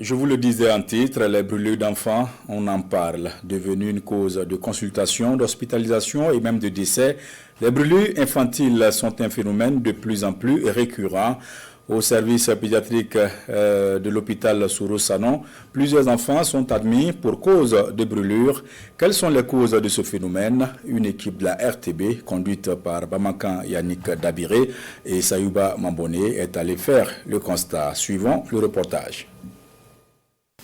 Je vous le disais en titre, les brûlures d'enfants, on en parle, devenue une cause de consultation, d'hospitalisation et même de décès. Les brûlures infantiles sont un phénomène de plus en plus récurrent. Au service pédiatrique de l'hôpital Souro-Sanon, plusieurs enfants sont admis pour cause de brûlures. Quelles sont les causes de ce phénomène? Une équipe de la RTB, conduite par Bamakan Yannick Dabiré et Sayouba Mamboné, est allée faire le constat. Suivons le reportage.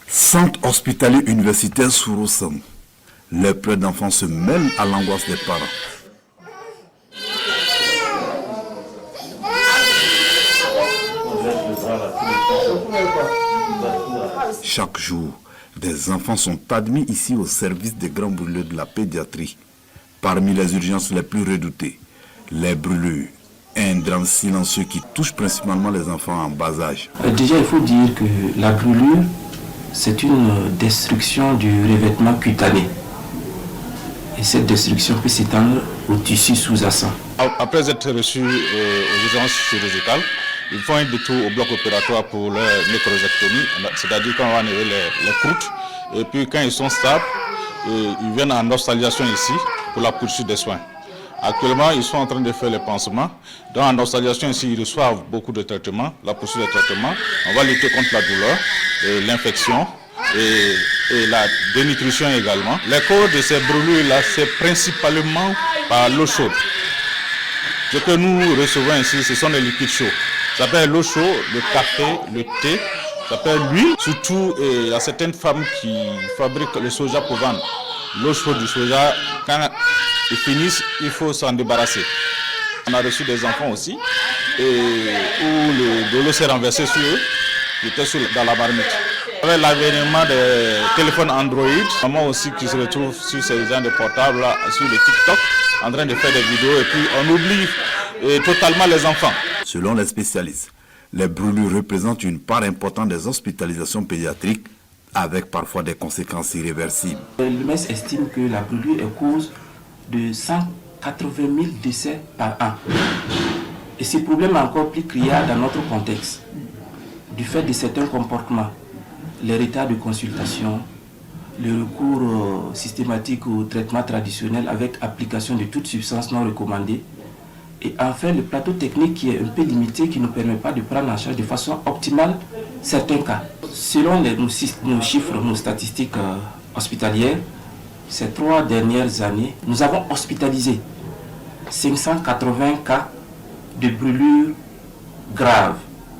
Centre hospitalier universitaire Souro-Sanon. Les pleurs d'enfants se mêlent à l'angoisse des parents. Chaque jour, des enfants sont admis ici au service des grands brûleurs de la pédiatrie. Parmi les urgences les plus redoutées, les brûlures, un drame silencieux qui touche principalement les enfants en bas âge. Déjà, il faut dire que la brûlure, c'est une destruction du revêtement cutané. Et cette destruction peut s'étendre au tissu sous-jacent. Après être reçus aux urgences chirurgicales, ils font un détour au bloc opératoire pour leur nécrosectomie, c'est-à-dire quand on va enlever les croûtes. Et puis quand ils sont stables, ils viennent en hospitalisation ici pour la poursuite des soins. Actuellement, ils sont en train de faire les pansements. Donc en hospitalisation ici, ils reçoivent beaucoup de traitements, la poursuite des traitements. On va lutter contre la douleur, l'infection et la dénutrition également. Les causes de ces brûlures-là, c'est principalement par l'eau chaude. Ce que nous recevons ici, ce sont des liquides chauds. Ça s'appelle l'eau chaude, le café, le thé, ça s'appelle l'huile. Surtout, il y a certaines femmes qui fabriquent le soja pour vendre. L'eau chaude du soja, quand ils finissent, il faut s'en débarrasser. On a reçu des enfants aussi, où de l'eau s'est renversée sur eux, qui étaient dans la marmite. Avec l'avènement des téléphones Android, maman aussi qui se retrouve sur ces gens de portables, là, sur le TikTok, en train de faire des vidéos, et puis on oublie totalement les enfants. Selon les spécialistes, les brûlures représentent une part importante des hospitalisations pédiatriques, avec parfois des conséquences irréversibles. L'OMS estime que la brûlure est cause de 180 000 décès par an. Et ce problème est encore plus criard dans notre contexte, du fait de certains comportements, les retards de consultation, le recours systématique au traitement traditionnel avec application de toutes substances non recommandées, et enfin le plateau technique qui est un peu limité, qui ne permet pas de prendre en charge de façon optimale certains cas. Selon nos chiffres, nos statistiques hospitalières, ces 3 dernières années, nous avons hospitalisé 580 cas de brûlures graves.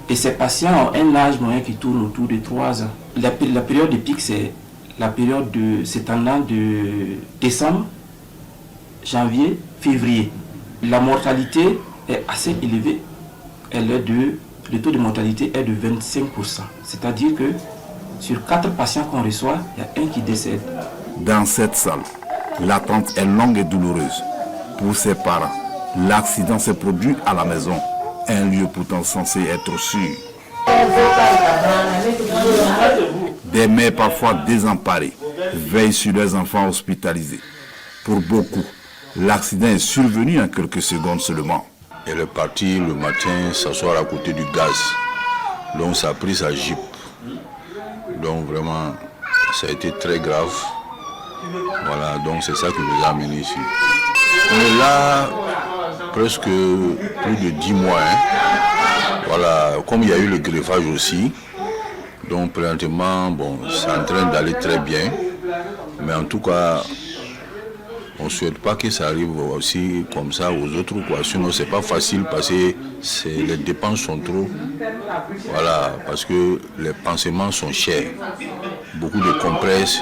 Et ces patients ont un âge moyen qui tourne autour de 3 ans. La période de pic, c'est la période s'étendant de décembre, janvier, février. La mortalité est assez élevée. Le taux de mortalité est de 25%. C'est-à-dire que sur 4 patients qu'on reçoit, il y a un qui décède. Dans cette salle, l'attente est longue et douloureuse. Pour ses parents, l'accident s'est produit à la maison, un lieu pourtant censé être sûr. Des mères parfois désemparées veillent sur leurs enfants hospitalisés. Pour beaucoup, l'accident est survenu en quelques secondes seulement. Elle est partie le matin s'asseoir à côté du gaz. Donc ça a pris sa Jeep. Donc vraiment, ça a été très grave. Voilà, donc c'est ça qui nous a amenés ici. On est là presque plus de 10 mois. Voilà, comme il y a eu le greffage aussi. Donc présentement, bon, c'est en train d'aller très bien. Mais en tout cas, on ne souhaite pas que ça arrive aussi comme ça aux autres, quoi. Sinon, c'est pas facile parce que les dépenses sont trop. Voilà, parce que les pansements sont chers. Beaucoup de compresses.